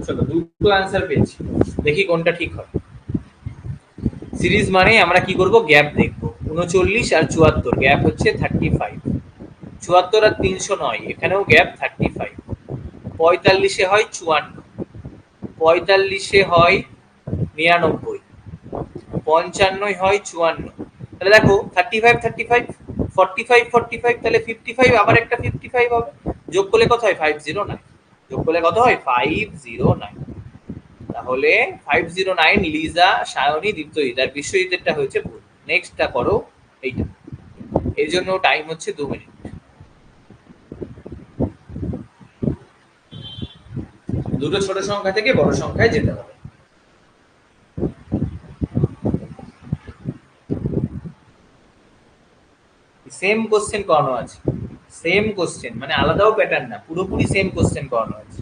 চলো, দুটো অ্যান্সার পেয়েছি, দেখি কোনটা ঠিক হয়। সিরিজ মানে আমরা কি করব, গ্যাপ দেখবো। 39 আর 74, গ্যাপ হচ্ছে 35। 74 আর 309, এখানেও গ্যাপ 35। 45-এ হয় 54, 45-এ হয় 99, 55-য় হয় 54। তাহলে দেখো 35 35, 45 45, তাহলে 55, আবার একটা 55 হবে। যোগ করলে কত হয়? 509। যোগ করলে কত হয়? 509। তাহলে 509 লিজা, সায়নী, দীপ্তজিৎ, আর বিশ্বজিতেরটা হয়েছে ভুল। নেক্সটটা করো, এইটা। এর জন্য টাইম হচ্ছে 2 মিনিট। দুটো ছোট সংখ্যা থেকে বড় সংখ্যায় যেতে হবে। সেম কোশ্চেন করানো আছে, সেম কোশ্চেন, মানে আলাদাও প্যাটার্ন না, পুরোপুরি সেম কোশ্চেন করানো আছে।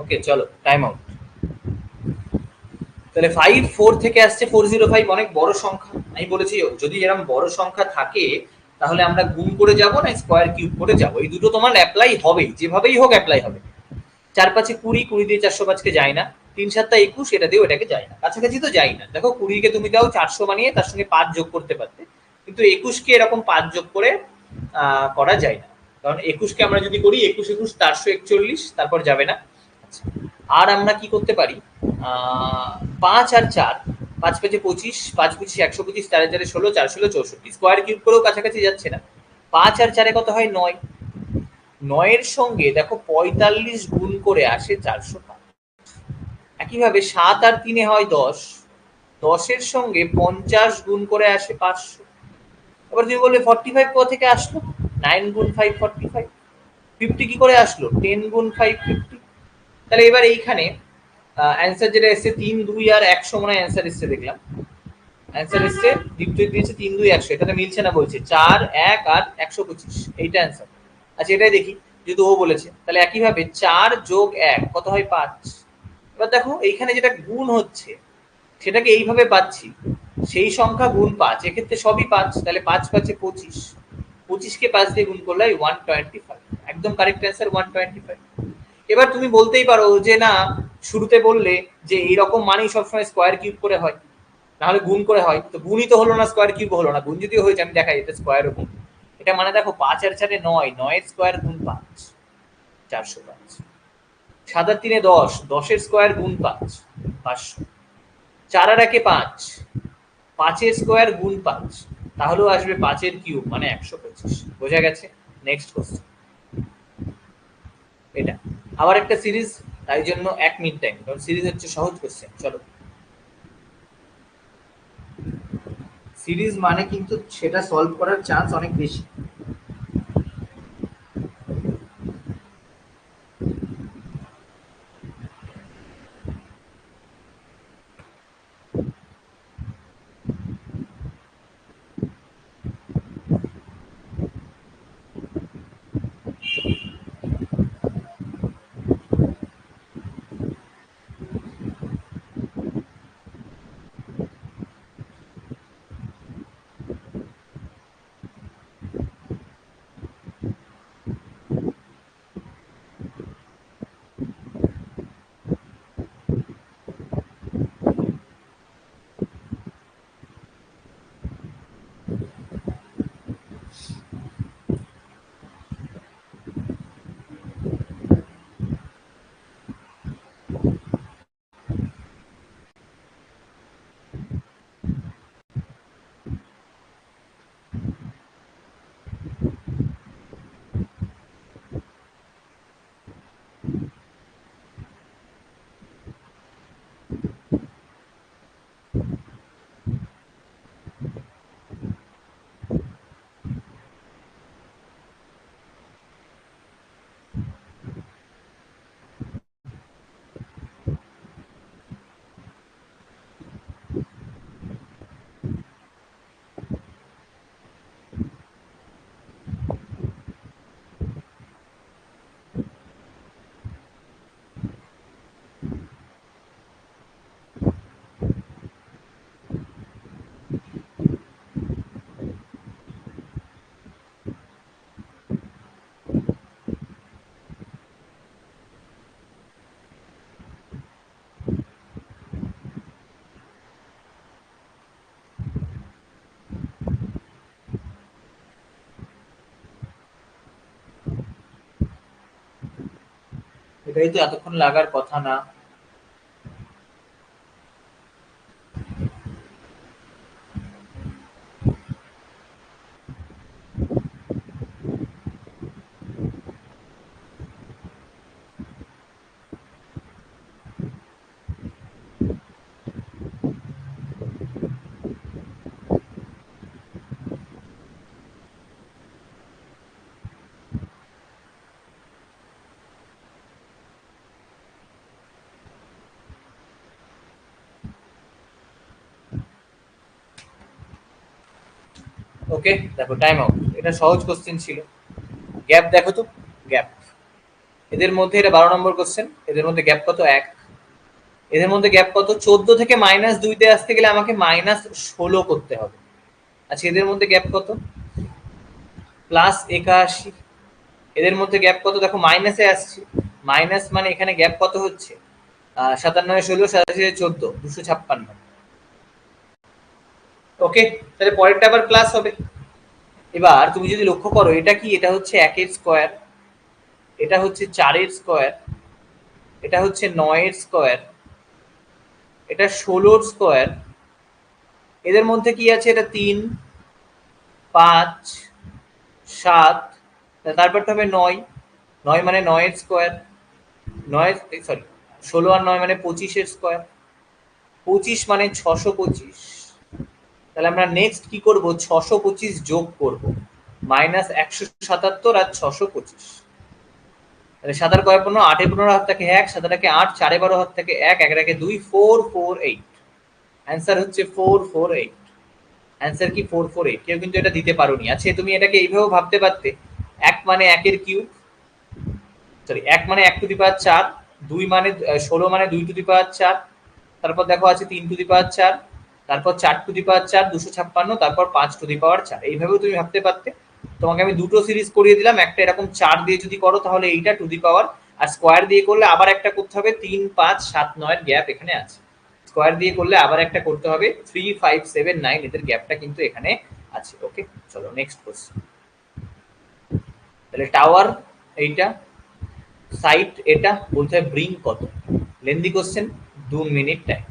ওকে, চলো টাইম আউট। তাহলে 54 থেকে আসছে 405, অনেক বড় সংখ্যা। আমি বলেছি যদি এরকম বড় সংখ্যা থাকে তাহলে আমরা গুণ করে যাব না স্কোয়ার কিউব করে যাব, এই দুটো তোমার অ্যাপ্লাই হবেই, যেভাবেই হোক অ্যাপ্লাই হবে। 4-5-এ 20, 20 দিয়ে 405-কে যায় না। 3-7-টা 21, এটা দিয়েও এটাকে যায় না, কাছাকাছি তো যায় না। দেখো 20-কে তুমি দাও 400 বানিয়ে তার সঙ্গে 5 যোগ করতে পারতে, কিন্তু 21-কে এরকম 5 যোগ করে করা যায় না। কারণ 21-কে আমরা যদি করি 21 21 441, তারপর যাবে না। আচ্ছা, আর আমরা কি করতে পারি, 5 আর 4, 5-5-এ 25, 5-25 125, 4-4-এ 16, 4-16 64, স্কোয়ার কিউব করেও কাছাকাছি যাচ্ছে না। 5 আর 4-এ কত হয়? 9। 9-এর সঙ্গে দেখো 45 গুণ করে আসে 405। একইভাবে 7 আর 3-এ হয় 10, 10-এর সঙ্গে 50 গুণ করে আসে 500। এবার তুমি বলবে 45 কোথা থেকে আসলো? 9 গুণ 5 45, 50 কি করে আসলো? 10 গুণ 5 50। তাহলে এবার এইখানে অ্যান্সার যেটা এসছে 3 2 আর 100, মনে হয় অ্যান্সার এসছে, দেখলাম অ্যান্সার এসছে দীপ্তি দিয়েছে 3 2 100, এটাতে মিলছে না, বলছে 4 1 আর 125, এইটা অ্যান্সার। আচ্ছা, এটাই দেখি, যদি ও বলেছে তাহলে একইভাবে 4 যোগ 1 কত হয়? 5। এবার দেখো এইখানে যেটা গুণ হচ্ছে সেটাকে এইভাবে পাচ্ছি, সেই সংখ্যা গুণ 5, এক্ষেত্রে সবই 5, তাহলে 5-5-এ 25, 25-কে 5 দিয়ে গুণ করলে 125। একদম কারেক্ট অ্যান্সার 125। এবার তুমি বলতেই পারো যে না, শুরুতে বললে যে এইরকম মানেই সবসময় স্কোয়ার কিউব করে হয়, নাহলে গুণ করে হয়, তো গুণই তো হলো না, স্কোয়ার কিউব হলো না। গুণ যদিও হয়েছে আমি দেখাই, এটা স্কোয়ার গুণ। এটা মানে দেখো 5 আর 4 9, 9 স্কোয়ার গুণ 5, 405। 7 আর 3 10, 10 এর স্কোয়ার গুণ 5, 500। 4 আর 1 5, 5 এর স্কোয়ার গুণ 5, তাহলেও আসবে 5 এর কিউব মানে 125। বোঝা গেছে? নেক্সট কোশ্চেন এটা আবার একটা সিরিজ, তাই জন্য 1 মিনিট টাইম, কারণ সিরিজ হচ্ছে সহজ কোশ্চেন। চলো, সিরিজ মানে কিন্তু সেটা সলভ করার চান্স অনেক বেশি। এটাই তো এতক্ষণ লাগার কথা না? ওকে, দেখো টাইম আউট। এটা সহজ কোশ্চেন ছিল। গ্যাপ দেখো তো, গ্যাপ এদের মধ্যে, এটা 12 নম্বর কোশ্চেন, এদের মধ্যে গ্যাপ কত? 1। এদের মধ্যে গ্যাপ কত? 14 থেকে -2-তে আসতে গেলে আমাকে -16 করতে হবে। আচ্ছা, এদের মধ্যে গ্যাপ কত? +81। এদের মধ্যে গ্যাপ কত? দেখো মাইনাসে আসছে, মাইনাস মানে এখানে গ্যাপ কত হচ্ছে? 57 16 87 14, 256। ওকে, তাহলে পরেরটা আবার প্লাস হবে। এবার তুমি যদি লক্ষ্য করো, এটা কি? এটা হচ্ছে 1-এর স্কোয়ার, এটা হচ্ছে 4-এর স্কোয়ার, এটা হচ্ছে 9-এর স্কোয়ার, এটা 16-র স্কোয়ার। এদের মধ্যে কি আছে? এটা 3, 5, 7, তারপরটা হবে 9। 9 মানে 9-এর স্কোয়ার, 9, সরি, 16 আর 9 মানে 25-এর স্কোয়ার, 25 মানে 625। তাহলে আমরা নেক্সট কি করব? 625 যোগ করব, -177 আর 625। তাহলে 7 আর কয় 15, 8 এ 15 হাত থাকে 1, 7 একে 8, 4 এ 12 হাত থাকে 1, 1 একে 2, 448। অ্যান্সার হচ্ছে 448। অ্যান্সার কি? 448। কেউ কিন্তু এটা দিতে পারোনি। আচ্ছা, তুমি এটাকে এইভাবেও ভাবতে পারতে, 1 মানে 1 এর কিউব, সরি 1 মানে 1 টু দি পাওয়ার 4, 2 মানে 16 মানে 2 টু দি পাওয়ার 4, তারপর দেখো আছে 3 টু দি পাওয়ার 4, তারপর 4 টু দি পাওয়ার 4, 256, তারপর 5 টু দি পাওয়ার 4। এইভাবেও তুমি ভাবতে পারতে। তোমাকে আমি দুটো সিরিজ করিয়ে দিলাম, একটা এরকম 4 দিয়ে যদি করো তাহলে এইটা to the power, R square দিয়ে করলে আবার একটা করতে হবে, 3 5 7 9 এর গ্যাপ এখানে আছে। স্কোয়ার দিয়ে করলে আবার একটা করতে হবে 3 5 7 9 এদের গ্যাপটা কিন্তু এখানে আছে। ওকে, চলো নেক্সট কোশ্চেন। তাহলে টাওয়ার এইটা, সাইট এটা, বলতে হয় ব্রিং কত। Lengthy question, 2 minute time.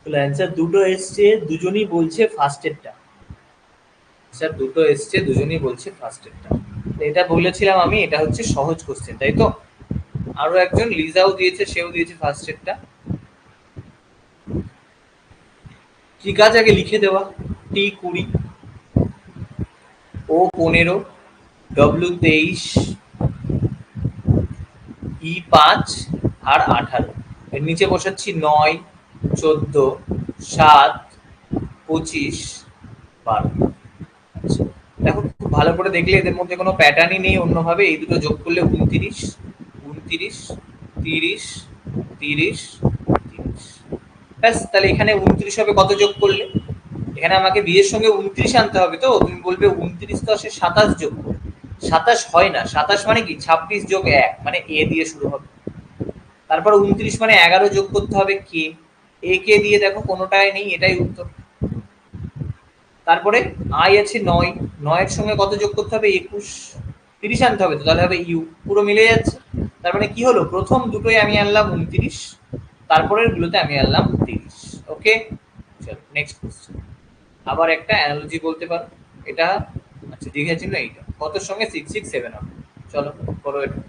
Answer দুটো এসছে, দুজনই বলছে ফার্স্টেরটা। স্যার দুটো এসছে, দুজনই বলছে ফার্স্টেরটা। এটা বলেছিলাম আমি, এটা হচ্ছে সহজ কোশ্চেন, তাই তো? আরো একজন লিজাও দিয়েছে, সেও দিয়েছে ফার্স্টেরটা। কি কাজ আগে লিখে দেওয়া, T20, O15, W23, E5 আর 18। এর নিচে বসাচ্ছি 9, 14, 7, 25, 12। আচ্ছা, দেখো খুব ভালো করে দেখলে এদের মধ্যে কোনো প্যাটার্নই নেই অন্যভাবে। এই দুটো যোগ করলে 29, 29, 30, 30, 30। ব্যাস, তাহলে এখানে 29 হবে কত যোগ করলে? এখানে আমাকে বিয়ের সঙ্গে 29 আনতে হবে, তো তুমি বলবে 29 তো আসে 27 যোগ করে। 27 হয় না, 27 মানে কি 26 যোগ 1 মানে এ দিয়ে শুরু হবে। তারপর 29 মানে 11 যোগ করতে হবে কে, এ কে দিয়ে দেখো কোনোটাই নেই, এটাই উত্তর। তারপরে আই আছে 9, 9 এর সঙ্গে কত যোগ করতে হবে? 21, 30 আনতে হবে, তো তাহলে হবে ইউ। পুরো মিলে যাচ্ছে। তার মানে কি হলো, প্রথম দুটোই আমি আনলাম 29, তারপরের গুলোতে আমি আনলাম 30। ওকে, চলো নেক্সট কোশ্চেন। আবার একটা অ্যানালজি বলতে পারো এটা। আচ্ছা, দীঘা চিহ্ন এইটা কতর সঙ্গে 6 6 7 হবে? চলো করো এটা।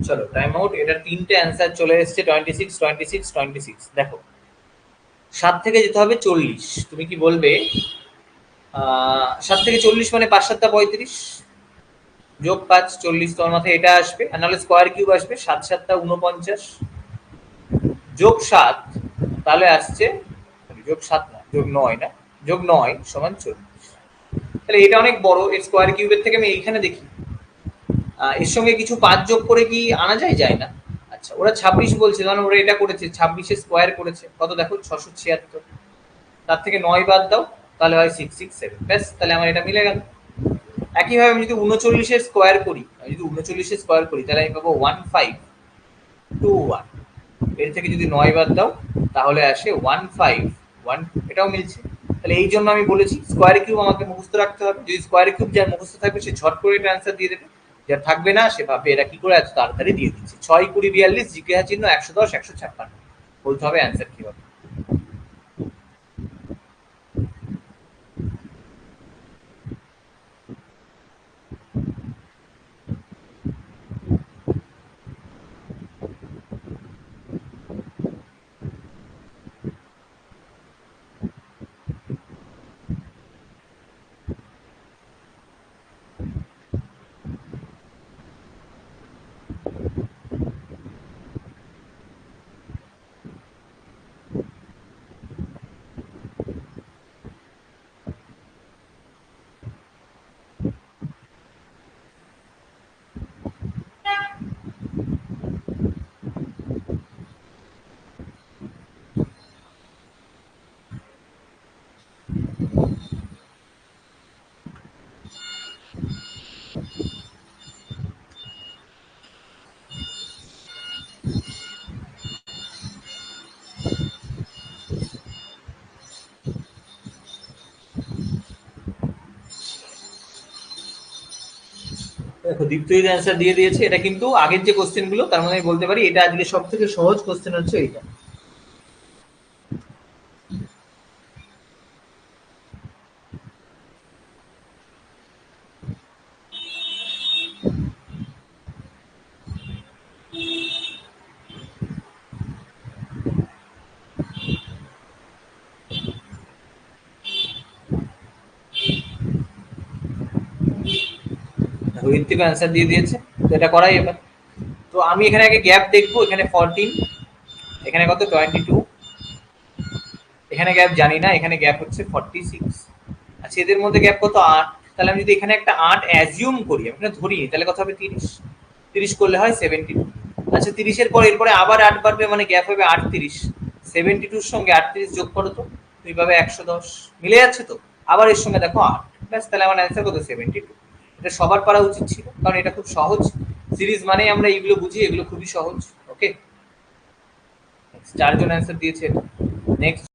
চলো টাইম আউট। এটা তিনটে অ্যান্সার চলে এসেছে, 26 26 26। দেখো 7 থেকে যেতে হবে 40। তুমি কি বলবে 7 থেকে 40 মানে 5 7 35? যোগ 5 40, তোমার মাথায় এটা আসবে, আর নাহলে স্কোয়ার কিউব আসবে 7 7 49 যোগ 7, তাহলে আসছে যোগ 7 না যোগ 9, না যোগ 9 সমান 40। তাহলে এটা অনেক বড়, এর স্কোয়ার কিউবের থেকে আমি এইখানে দেখি এর সঙ্গে কিছু 5 যোগ করে কি আনা যায় না। আচ্ছা ওরা 26 বলছে, মানে ওরা এটা করেছে 26 স্কোয়ার করেছে, কত দেখো 676, তার থেকে 9 বাদ দাও, তাহলে হয় 667, ব্যাস তাহলে আমার এটা মিলে গেল। একইভাবে আমি যদি 39 স্কোয়ার করি, তাহলে আমি পাবো 1521, এর থেকে যদি 9 বাদ দাও তাহলে আসে 1512, এটাও মিলছে। তাহলে এই জন্য আমি বলেছি স্কোয়ার কিউব আমাকে মুখস্থ রাখতে হবে, যদি স্কোয়ার কিউব যার মুখস্থ থাকবে সে ঝট করে এটা অ্যান্সার দিয়ে দেবে, যার থাকবে না সে ভাবে এরা কি করে এত তাড়াতাড়ি দিয়ে দিচ্ছে। 6 20 42 জিজ্ঞাসা চিহ্ন 110 156 বলতে হবে অ্যান্সার কি হবে। দেখো দীপ্তজিৎ অ্যান্সার দিয়ে দিয়েছে, এটা কিন্তু আগের যে কোশ্চেন গুলো তার মানে আমি বলতে পারি এটা আজকে সব থেকে সহজ কোশ্চেন হচ্ছে এইটা। ঋত্বিক অ্যান্সার দিয়ে দিয়েছে, তো এটা করাই এবার। তো আমি এখানে আগে গ্যাপ দেখবো, এখানে 14, এখানে কত 22, এখানে গ্যাপ জানি না, এখানে গ্যাপ হচ্ছে 46। আচ্ছা এদের মধ্যে গ্যাপ কত 8, তাহলে আমি যদি এখানে একটা 8 অ্যাজিউম করি, আমি এখানে ধরিনি, তাহলে কত হবে 30, 30 করলে হয় 72। আচ্ছা 30 এর পর এরপরে আবার 8 বাড়বে, মানে গ্যাপ হবে 38, 72 এর সঙ্গে 38 যোগ করো তো তুমি পাবে 110, মিলে যাচ্ছে তো। আবার এর সঙ্গে দেখো 8, ব্যাস তাহলে আমার অ্যান্সার কত 72। এটা সবার পারা উচিত ছিল, কারণ এটা খুব সহজ সিরিজ, মানে আমরা এইগুলো বুঝি, এগুলো খুবই সহজ। ওকে, 4 জন অ্যান্সার দিয়েছে। নেক্সট